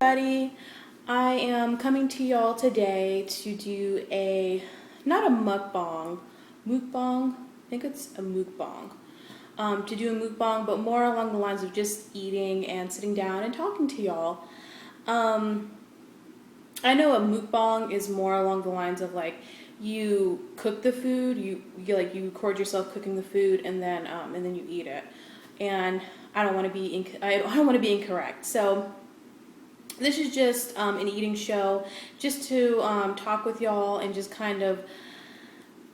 everybody. I am coming to y'all today to do not a mukbang, I think it's a mukbang. To do a mukbang, but more along the lines of just eating and sitting down and talking to y'all. I know a mukbang is more along the lines of like you cook the food, you record yourself cooking the food, and then you eat it. And I don't want to be incorrect. So this is just an eating show, just to talk with y'all and just kind of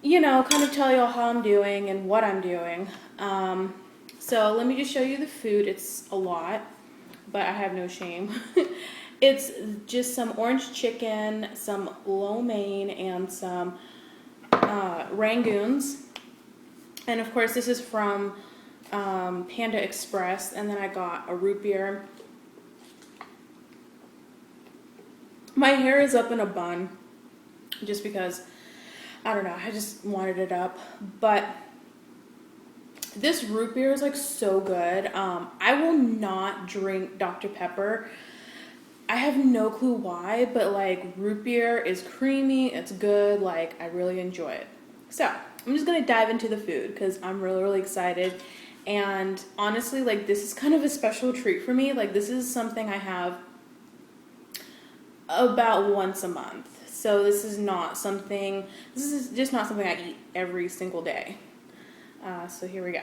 tell y'all how I'm doing and what I'm doing. So let me just show you the food. It's a lot, but I have no shame. It's just some orange chicken, some lo mein, and some rangoons. And of course, this is from Panda Express. And then I got a root beer. My hair is up in a bun, just because, I don't know, I just wanted it up. But this root beer is like so good. I will not drink Dr. Pepper. I have no clue why, but like root beer is creamy, it's good, like I really enjoy it. So I'm just gonna dive into the food because I'm really, really excited. And honestly, like this is kind of a special treat for me. Like this is something I have about once a month. So this is just not something I eat every single day. So here we go.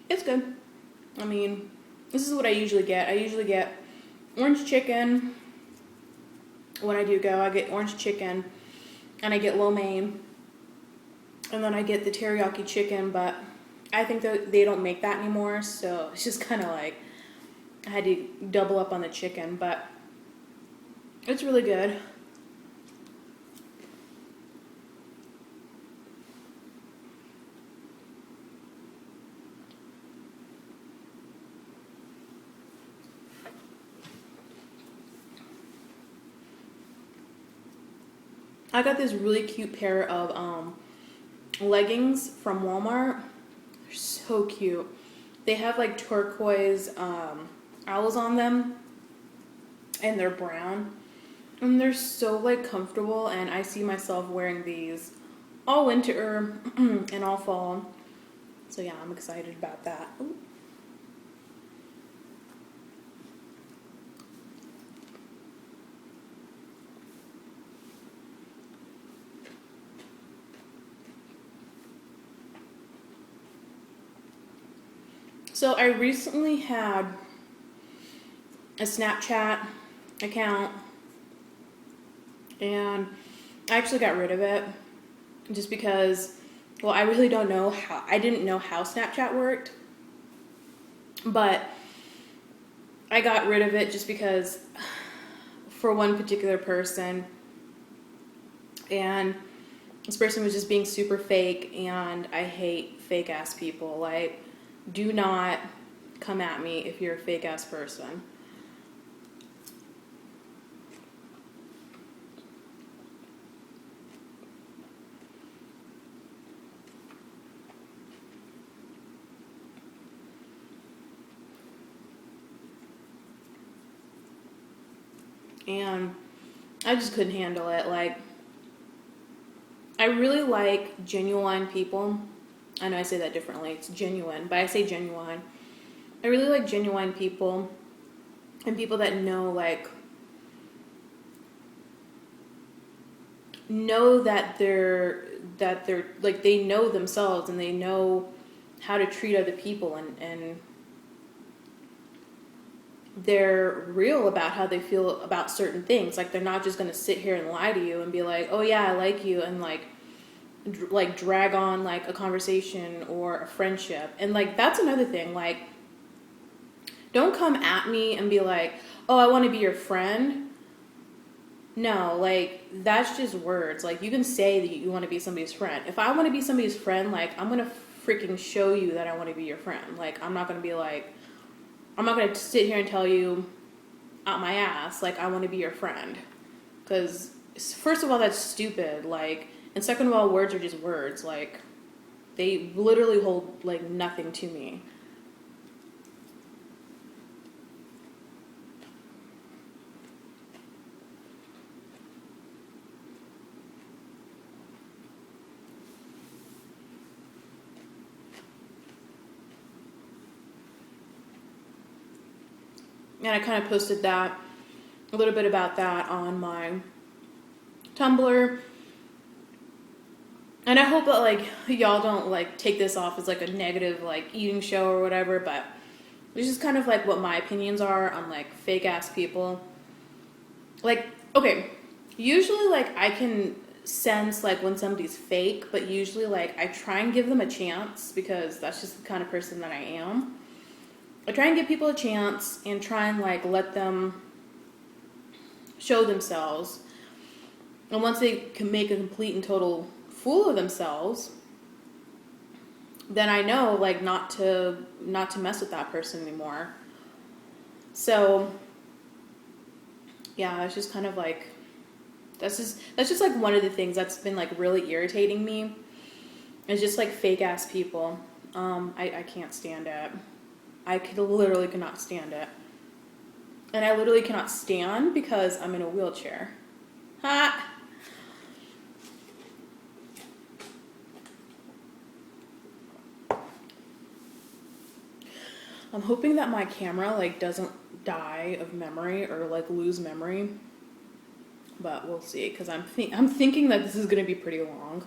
It's good. I mean, this is what I usually get. I usually get orange chicken. When I do go, I get orange chicken and I get lo mein. And then I get the teriyaki chicken, but I think that they don't make that anymore, so it's just kind of like I had to double up on the chicken, but it's really good. I got this really cute pair of leggings from Walmart. They're so cute. They have like turquoise owls on them, and they're brown, and they're so like comfortable, and I see myself wearing these all winter and all fall. So yeah, I'm excited about that. Ooh. So I recently had a Snapchat account, and I actually got rid of it just because, well, I really don't know I didn't know how Snapchat worked, but I got rid of it just because for one particular person, and this person was just being super fake, and I hate fake ass people. Like, do not come at me if you're a fake ass person. And I just couldn't handle it. Like, I really like genuine people. I know I say that differently. It's genuine, but I say genuine. I really like genuine people and people that know that they're like, they know themselves and they know how to treat other people, and they're real about how they feel about certain things. Like, they're not just going to sit here and lie to you and be like, oh yeah, I like you, and like drag on like a conversation or a friendship. And like, that's another thing. Like, don't come at me and be like, oh, I want to be your friend. No, like, that's just words. Like, you can say that you want to be somebody's friend. If I want to be somebody's friend, like, I'm going to freaking show you that I want to be your friend. Like, I'm not going to sit here and tell you out my ass, like, I want to be your friend. Because first of all, that's stupid. Like, and second of all, words are just words. Like, they literally hold like nothing to me. And I kind of posted that, a little bit about that on my Tumblr. And I hope that, like, y'all don't, like, take this off as, like, a negative, like, eating show or whatever, but this is kind of, like, what my opinions are on, like, fake-ass people. Like, okay, usually, like, I can sense, like, when somebody's fake, but usually, like, I try and give them a chance because that's just the kind of person that I am. I try and give people a chance and try and, like, let them show themselves. And once they can make a complete and total fool of themselves, then I know, like, not to mess with that person anymore. So, yeah, it's just kind of like, that's just like one of the things that's been, like, really irritating me. It's just, like, fake ass people. I can't stand it. I literally cannot stand it. And I literally cannot stand because I'm in a wheelchair. Ha! I'm hoping that my camera, like, doesn't die of memory or, like, lose memory. But we'll see, because I'm thinking that this is going to be pretty long.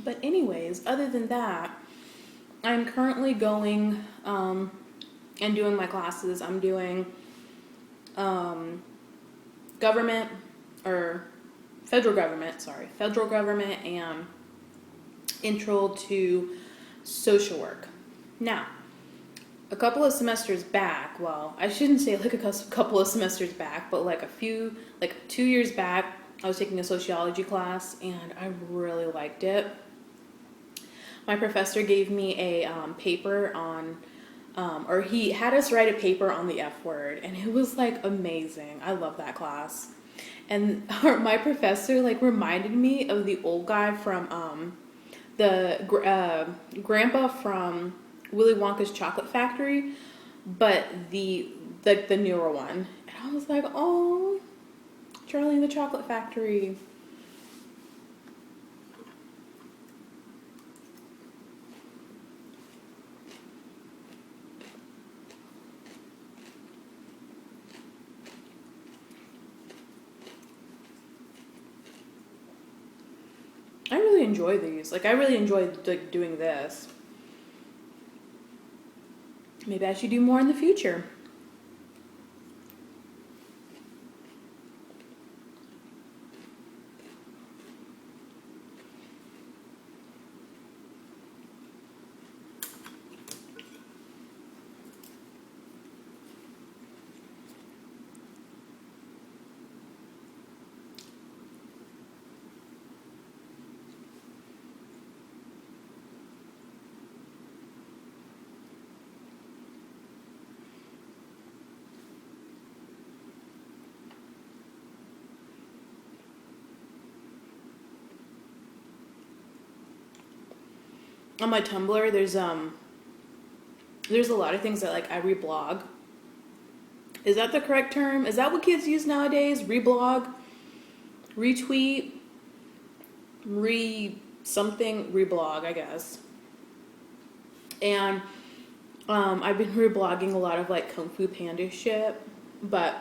But anyways, other than that, I'm currently going and doing my classes. I'm doing government or federal government and intro to social work. Now, a couple of semesters back, well, I shouldn't say like a couple of semesters back, but like 2 years back, I was taking a sociology class and I really liked it. My professor gave me a paper on, or he had us write a paper on the F word, and it was like amazing. I love that class. And my professor like reminded me of the old guy from the grandpa from Willy Wonka's Chocolate Factory, but the newer one. And I was like, oh, Charlie and the Chocolate Factory. I really enjoy these. Like, I really enjoy like doing this. Maybe I should do more in the future. On my Tumblr, there's a lot of things that like I reblog. Is that the correct term? Is that what kids use nowadays? Reblog, retweet, reblog, I guess. And I've been reblogging a lot of like Kung Fu Panda shit, but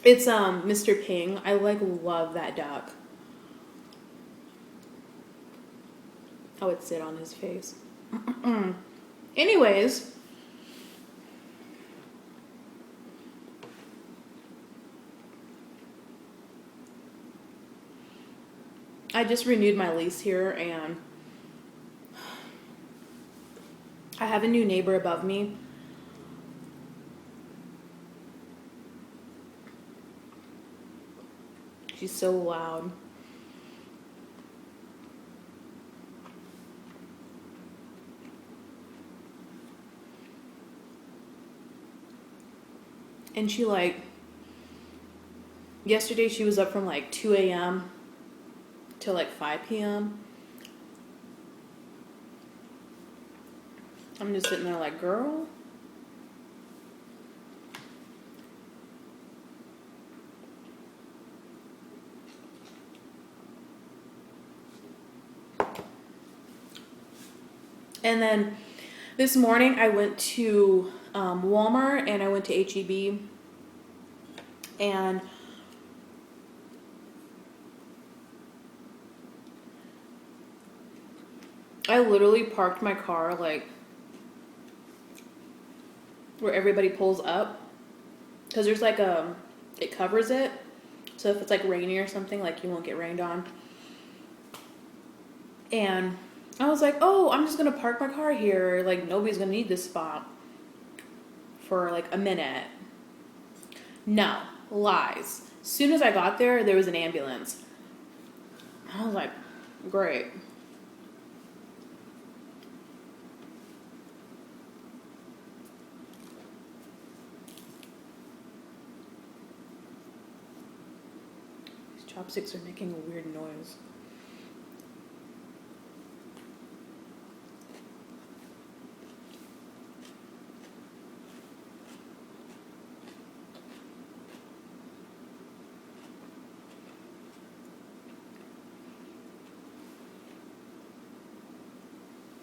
it's Mr. Ping. I like love that duck. I would sit on his face. Anyways, I just renewed my lease here, and I have a new neighbor above me. She's so loud. And she yesterday she was up from like 2 a.m. till like 5 p.m. I'm just sitting there like, girl. And then this morning I went to Walmart and I went to H-E-B, and I literally parked my car like where everybody pulls up, because there's like it covers it, so if it's like rainy or something, like you won't get rained on. And I was like, oh, I'm just gonna park my car here, like nobody's gonna need this spot for like a minute. No, lies. As soon as I got there, there was an ambulance. I was like, great. These chopsticks are making a weird noise.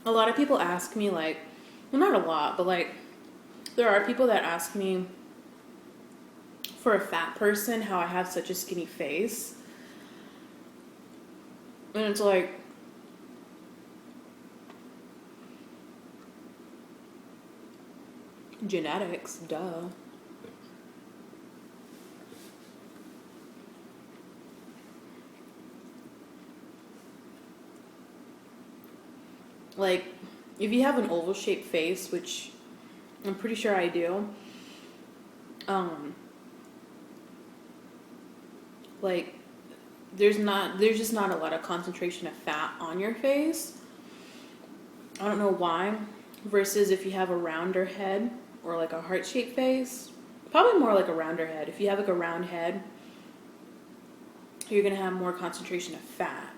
A lot of people ask me, like, well, not a lot, but like, there are people that ask me, for a fat person, how I have such a skinny face. And it's like, genetics, duh. Like, if you have an oval shaped face, which I'm pretty sure I do, like, there's just not a lot of concentration of fat on your face. I don't know why. Versus if you have a rounder head or like a heart shaped face, probably more like a rounder head. If you have like a round head, you're gonna have more concentration of fat.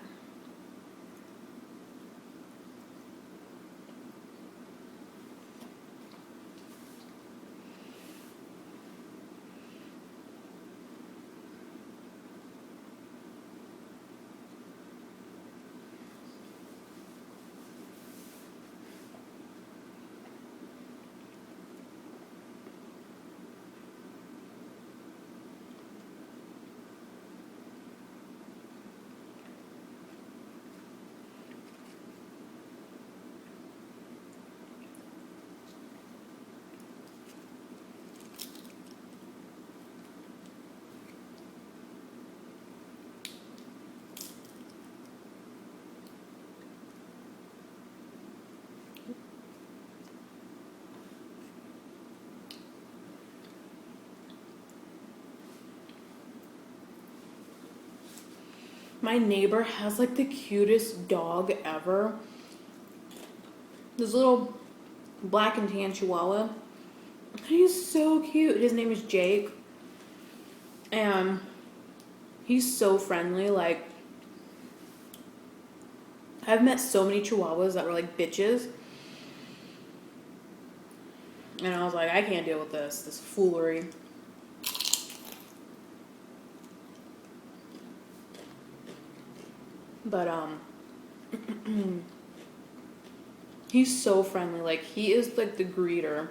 My neighbor has like the cutest dog ever. This little black and tan chihuahua. He's so cute. His name is Jake. And he's so friendly. Like, I've met so many chihuahuas that were like bitches. And I was like, I can't deal with this foolery. But he's so friendly. Like, he is like the greeter.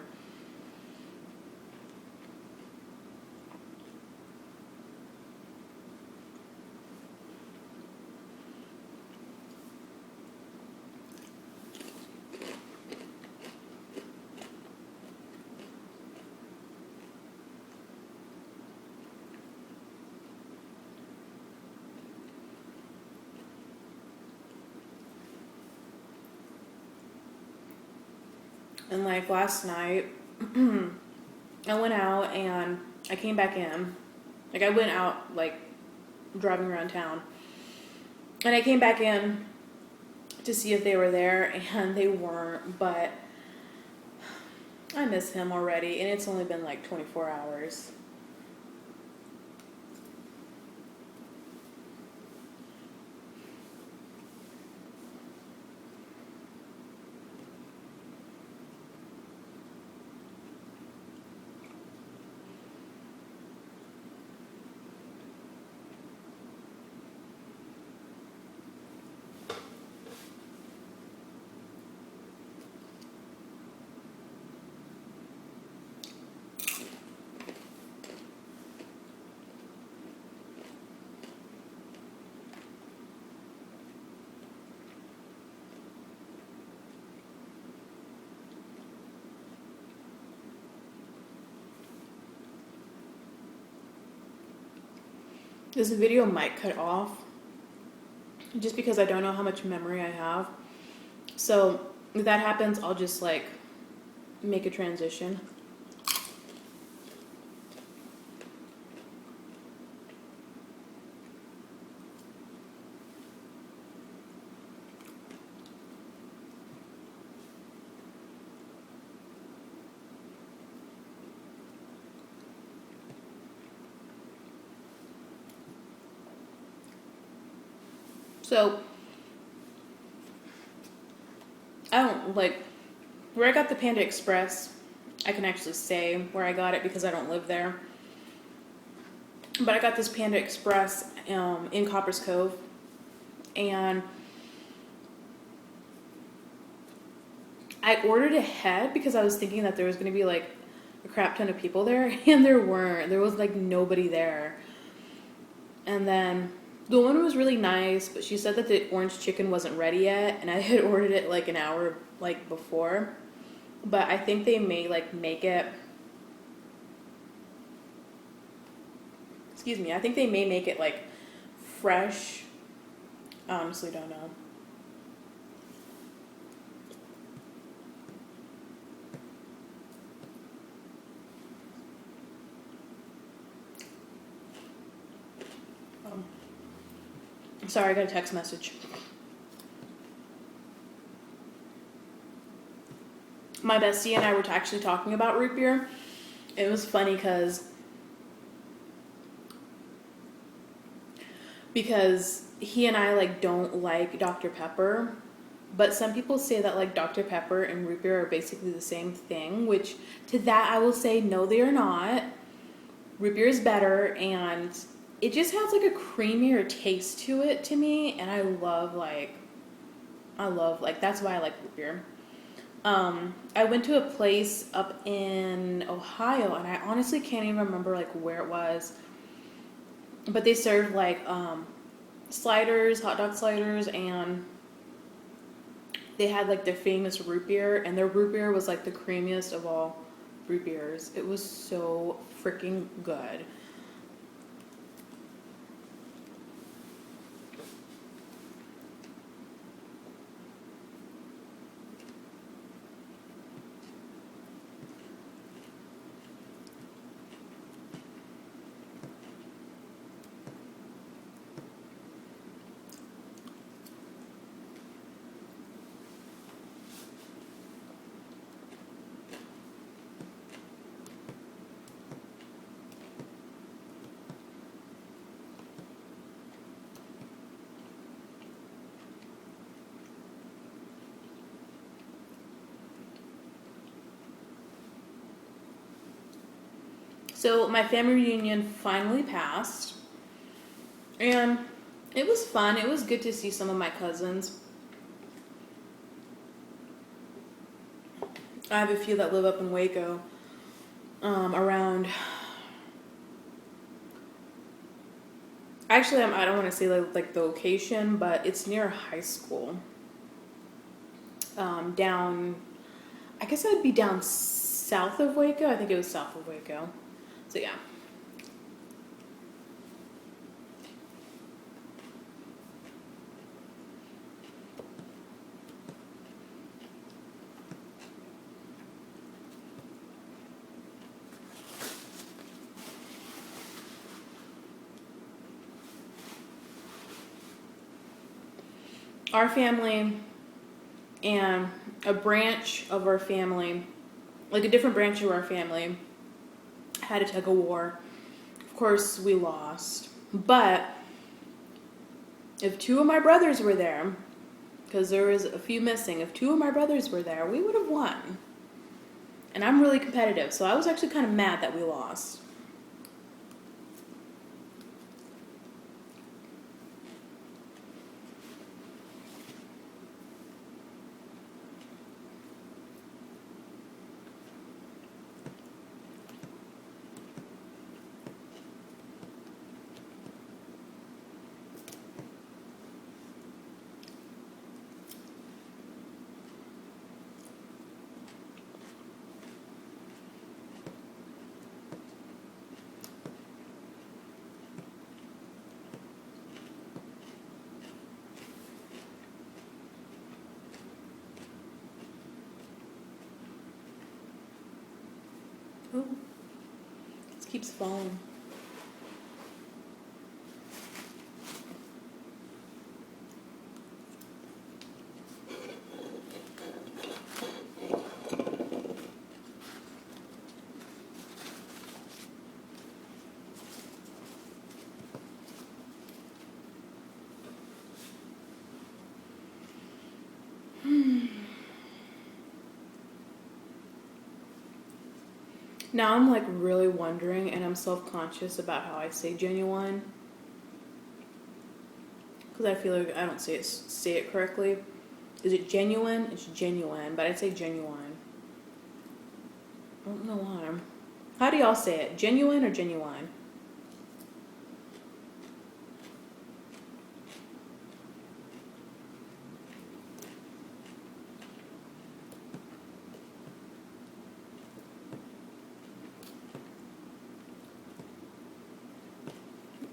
And like last night, I went out and I came back in. Like I went out like driving around town. And I came back in to see if they were there, and they weren't, but I miss him already, and it's only been like 24 hours. This video might cut off just because I don't know how much memory I have. So if that happens, I'll just like make a transition. So I don't like where I got the Panda Express. I can actually say where I got it because I don't live there. But I got this Panda Express in Copper's Cove, and I ordered ahead because I was thinking that there was going to be like a crap ton of people there, and there weren't. There was like nobody there. And then the one was really nice, but she said that the orange chicken wasn't ready yet, and I had ordered it like an hour like before. But I think they may like make it. Excuse me. I think they may make it like fresh. I honestly don't know. Sorry, I got a text message. My bestie and I were actually talking about root beer. It was funny because he and I like don't like Dr. Pepper, but some people say that like Dr. Pepper and root beer are basically the same thing, which to that I will say no, they are not. Root beer is better, and it just has like a creamier taste to it to me, and I love that's why I like root beer. I went to a place up in Ohio, and I honestly can't even remember like where it was, but they served like sliders, hot dog sliders, and they had like their famous root beer, and their root beer was like the creamiest of all root beers. It was so freaking good. So my family reunion finally passed, and it was fun. It was good to see some of my cousins. I have a few that live up in Waco, around. Actually, I don't want to say like the location, but it's near a high school. Down, I guess I'd be down south of Waco. I think it was south of Waco. So yeah. our family and a branch of our family, like a different branch of our family, had a tug of war. Of course, we lost. But if two of my brothers were there, because there was a few missing, if two of my brothers were there, we would have won. And I'm really competitive, so I was actually kind of mad that we lost. Oh, this keeps falling. Now I'm like really wondering, and I'm self-conscious about how I say genuine, because I feel like I don't say it correctly. Is it genuine? It's genuine, but I say genuine. I don't know why. How do y'all say it? Genuine or genuine?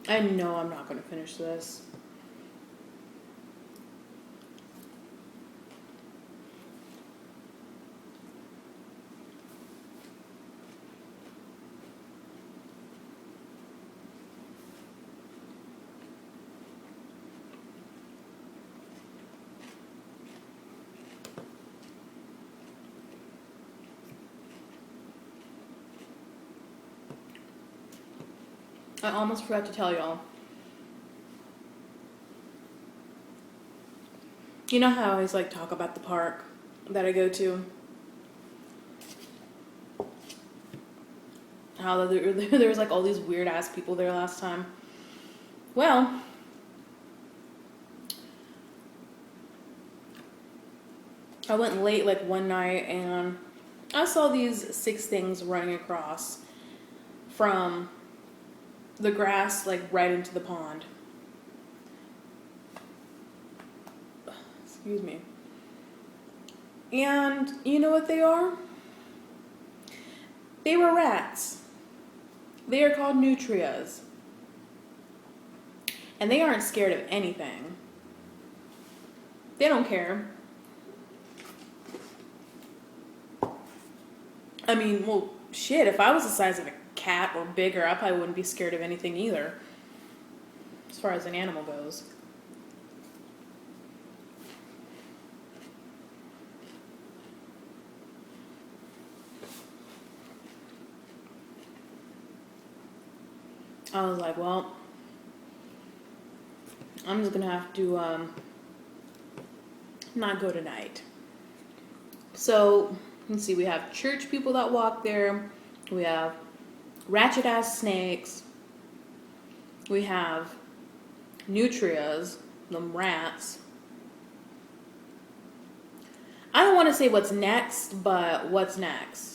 I know I'm not going to finish this. I almost forgot to tell y'all. You know how I always like talk about the park that I go to? How there was like all these weird ass people there last time. Well, I went late like one night and I saw these 6 things running across from the grass like right into the pond. Excuse me. And you know what they are? They were rats. They are called nutrias. And they aren't scared of anything. They don't care. I mean, well, shit, if I was the size of a cat or bigger, I probably wouldn't be scared of anything either, as far as an animal goes. I was like, well, I'm just gonna have to not go tonight. So, let's see, we have church people that walk there. We have ratchet ass snakes. We have nutrias, them rats. I don't want to say what's next, but what's next?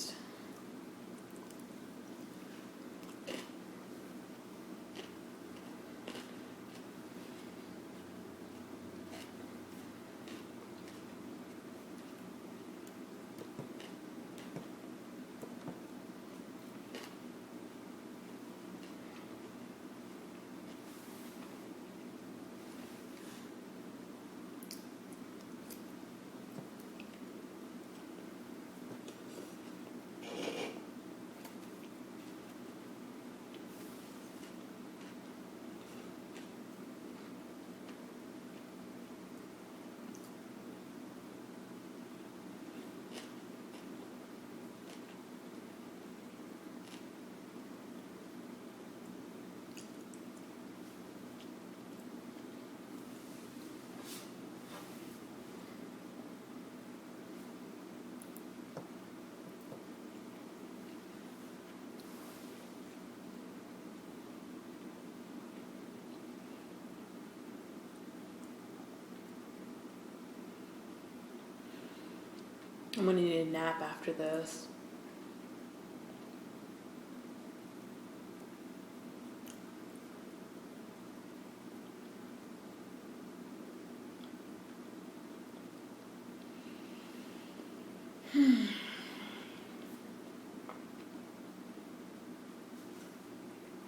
I'm gonna need a nap after this.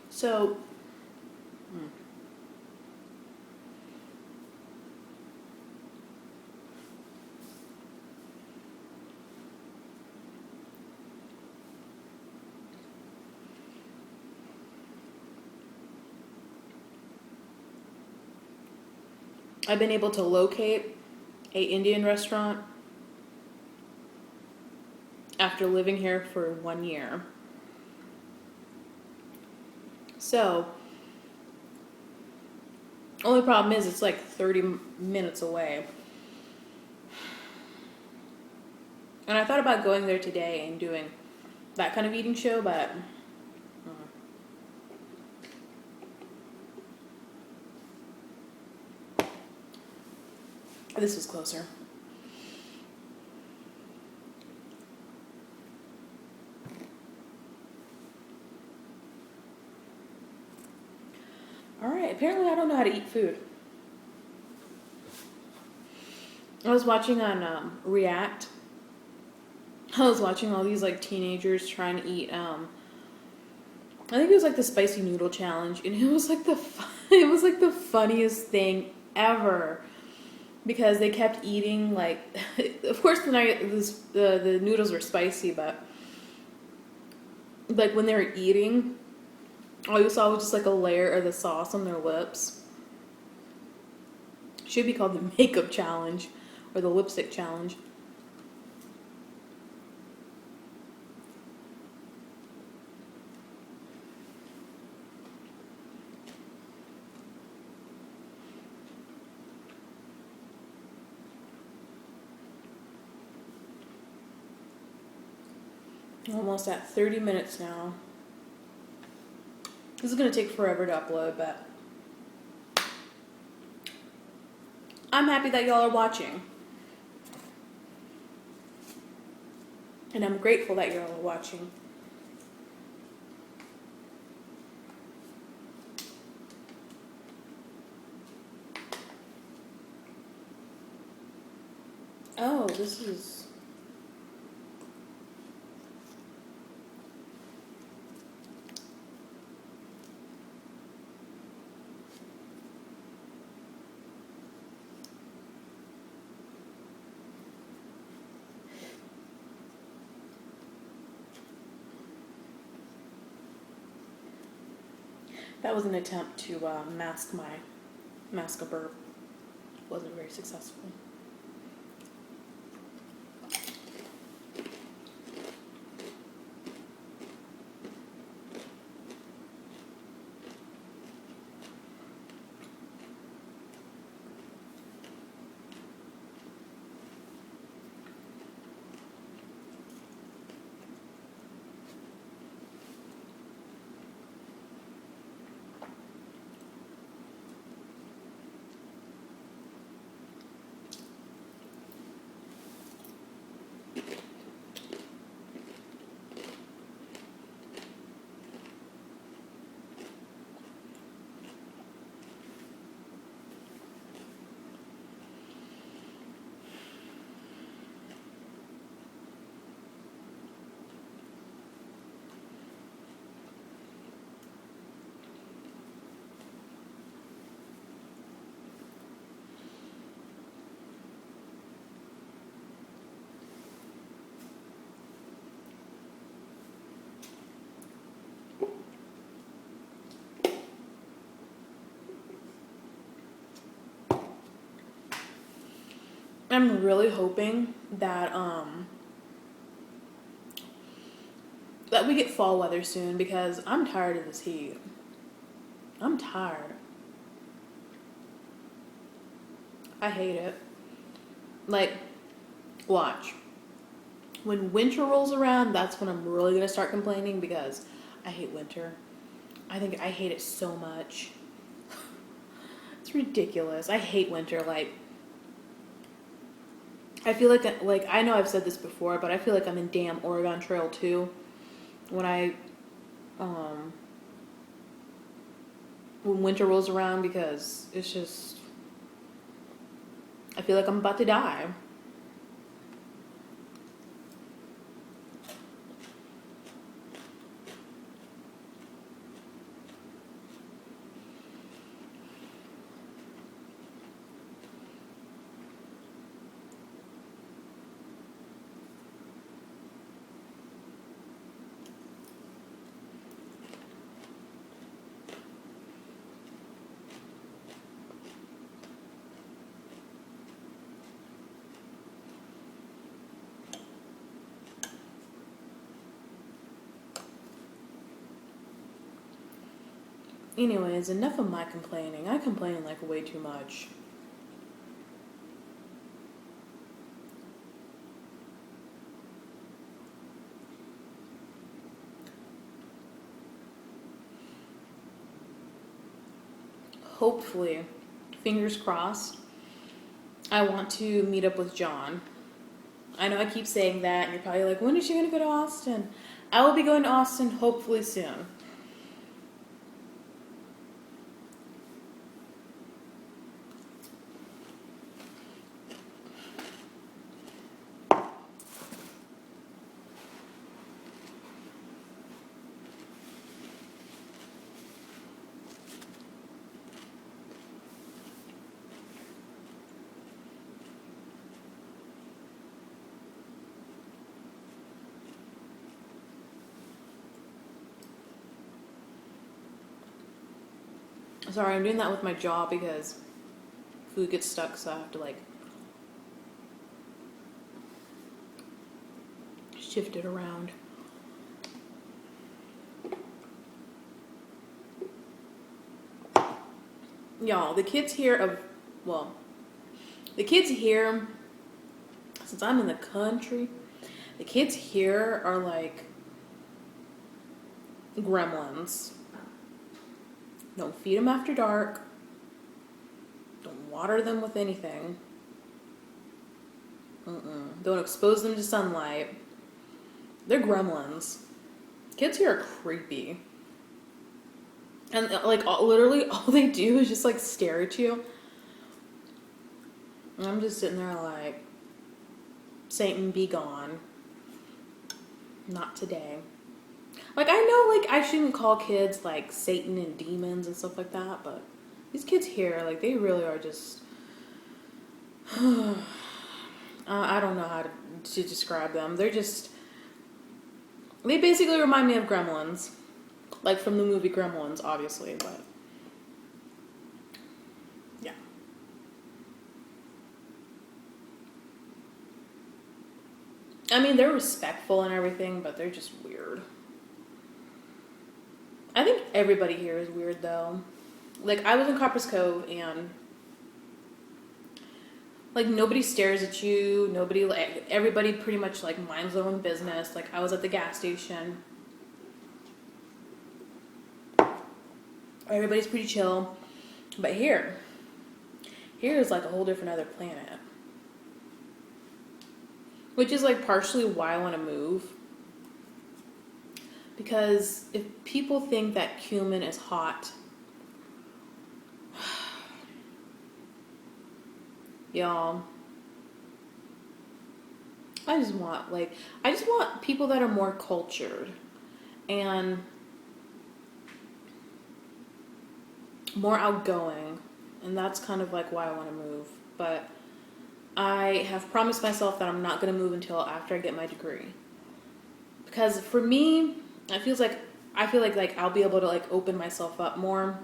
So, I've been able to locate a Indian restaurant after living here for 1 year. So, only problem is it's like 30 minutes away. And I thought about going there today and doing that kind of eating show, but this was closer. Alright, apparently I don't know how to eat food. I was watching on React. I was watching all these like teenagers trying to eat I think it was like the spicy noodle challenge, and it was like the funniest thing ever, because they kept eating like of course the noodles were spicy, but like when they were eating, all you saw was just like a layer of the sauce on their lips. Should be called the makeup challenge or the lipstick challenge. Almost at 30 minutes now. This is going to take forever to upload, but I'm happy that y'all are watching. And I'm grateful that y'all are watching. Oh, this is... That was an attempt to mask a burp. Wasn't very successful. I'm really hoping that that we get fall weather soon, because I'm tired of this heat. I'm tired. I hate it. Like, watch. When winter rolls around, that's when I'm really gonna start complaining, because I hate winter. I hate it so much. It's ridiculous. I hate winter. Like, I feel like I know I've said this before, but I feel like I'm in damn Oregon Trail too. When um, when winter rolls around, because it's just, I feel like I'm about to die. Anyways, enough of my complaining. I complain like way too much. Hopefully, fingers crossed, I want to meet up with John. I know I keep saying that, and you're probably like, when is she going to go to Austin? I will be going to Austin hopefully soon. Sorry, I'm doing that with my jaw because food gets stuck, so I have to like shift it around. Y'all, the kids here, since I'm in the country, the kids here are like gremlins. Don't feed them after dark. Don't water them with anything. Don't expose them to sunlight. They're gremlins. Kids here are creepy. And like literally all they do is just like stare at you. And I'm just sitting there like, Satan be gone. Not today. Like, I know, like, I shouldn't call kids, like, Satan and demons and stuff like that, but these kids here, like, they really are just, I don't know how to describe them. They're just, they basically remind me of gremlins. Like, from the movie Gremlins, obviously, but, yeah. I mean, they're respectful and everything, but they're just weird. I think everybody here is weird, though. Like, I was in Copper's Cove, and, like, nobody stares at you. Nobody, like, everybody pretty much, like, minds their own business. Like, I was at the gas station. Everybody's pretty chill. But here is, like, a whole different other planet. Which is, like, partially why I want to move. Because if people think that cumin is hot, y'all, I just want people that are more cultured and more outgoing. And that's kind of like why I want to move. But I have promised myself that I'm not going to move until after I get my degree. Because for me, I feel like I'll be able to like open myself up more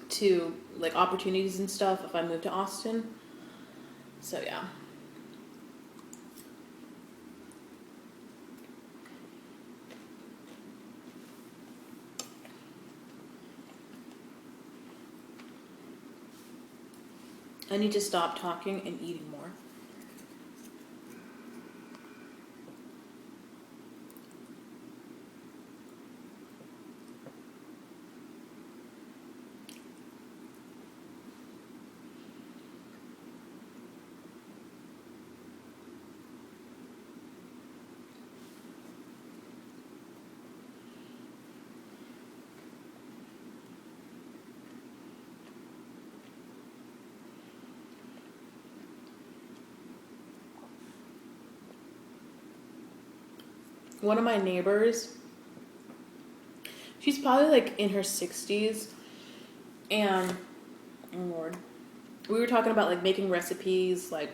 to like opportunities and stuff if I move to Austin. So yeah. I need to stop talking and eating more. one of my neighbors, she's probably like in her 60s, and oh Lord, we were talking about like making recipes, like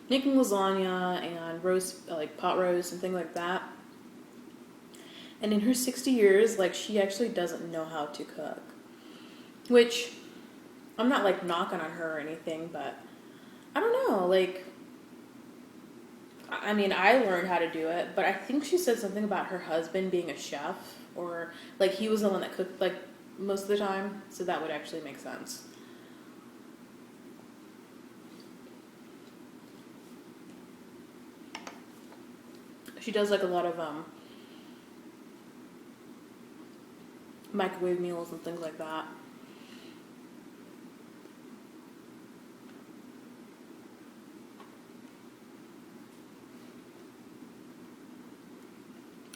making lasagna and roast, like pot roast and things like that. And in her 60 years, like she actually doesn't know how to cook, which I'm not like knocking on her or anything, but I don't know, like, I mean, I learned how to do it, but I think she said something about her husband being a chef, or like he was the one that cooked like most of the time, so that would actually make sense. She does like a lot of microwave meals and things like that.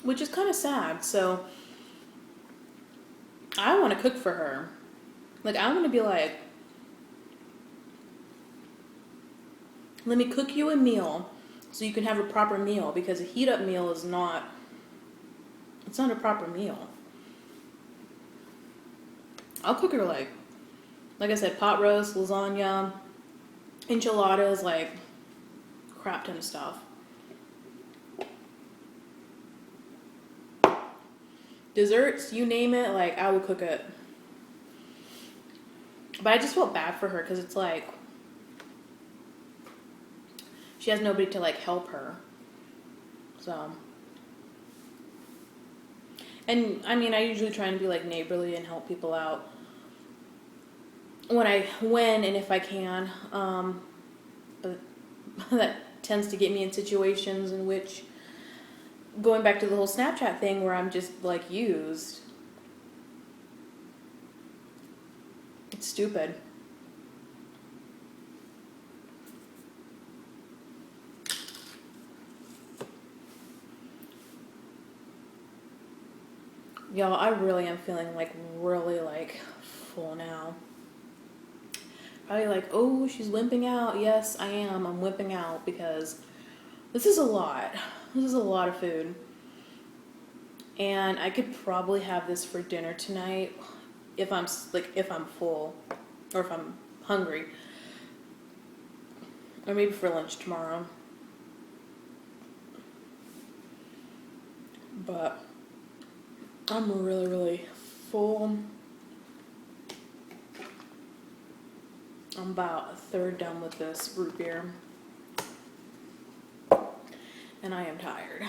Which is kind of sad. So I want to cook for her. Like, I want to be like, let me cook you a meal so you can have a proper meal, because a heat up meal is not, it's not a proper meal. I'll cook her like I said, pot roast, lasagna, enchiladas, like crap ton of stuff. Desserts, you name it, like I will cook it. But I just felt bad for her because it's like she has nobody to like help her. So, and I mean, I usually try and be like neighborly and help people out when and if I can. But that tends to get me in situations in which, going back to the whole Snapchat thing, where I'm just like used. It's stupid. Y'all, I really am feeling like really like full now. Probably like, oh, she's wimping out. Yes, I am. I'm wimping out because this is a lot. This is a lot of food. And I could probably have this for dinner tonight if I'm full, or if I'm hungry. Or maybe for lunch tomorrow. But I'm really, really full. I'm about a third done with this root beer. And I am tired.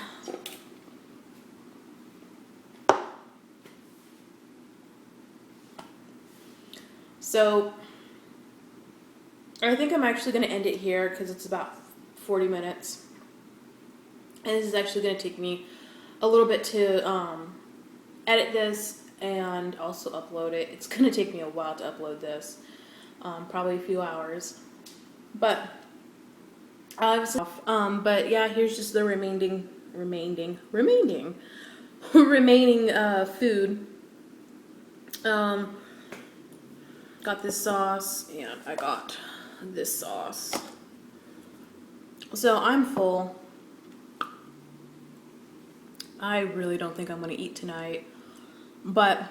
So, I think I'm actually going to end it here because it's about 40 minutes. And this is actually going to take me a little bit to edit this and also upload it. It's going to take me a while to upload this. Probably a few hours. But yeah, here's just the remaining food. Got this sauce, and I got this sauce. So I'm full. I really don't think I'm gonna eat tonight. But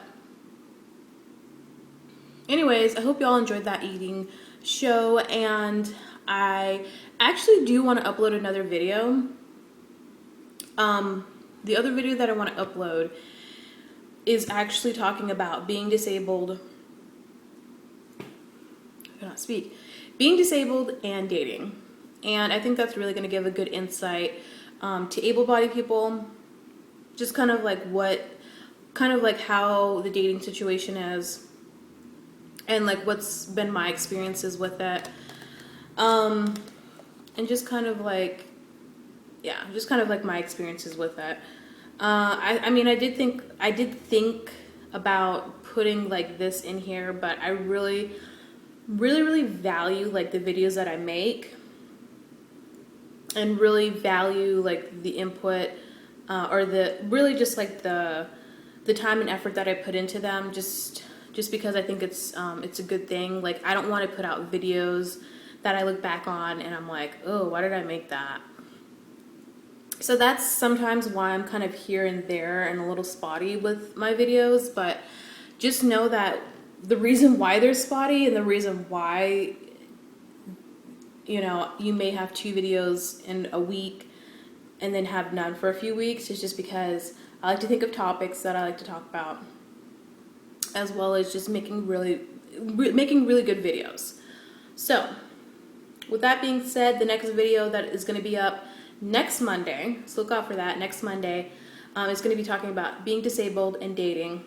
anyways, I hope y'all enjoyed that eating show, and I actually do want to upload another video. The other video that I want to upload is actually talking about being disabled. I cannot speak. Being disabled and dating. And I think that's really going to give a good insight to able-bodied people. Just kind of like how the dating situation is. And like what's been my experiences with it. And just kind of like, yeah, just kind of like my experiences with it. I mean, I did think about putting like this in here, but I really value like the videos that I make, and really value like the input, or really just like the time and effort that I put into them, just because I think it's a good thing. Like, I don't want to put out videos that I look back on and I'm like, oh, why did I make that? So that's sometimes why I'm kind of here and there and a little spotty with my videos, but just know that the reason why they're spotty and the reason why, you know, you may have 2 videos in a week and then have none for a few weeks is just because I like to think of topics that I like to talk about, as well as just making really good videos. So with that being said, the next video that is going to be up next Monday, so look out for that, next Monday, is going to be talking about being disabled and dating,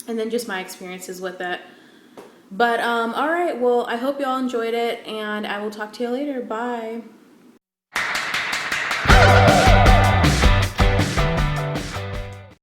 and then just my experiences with it. But all right, well, I hope y'all enjoyed it, and I will talk to you later. Bye.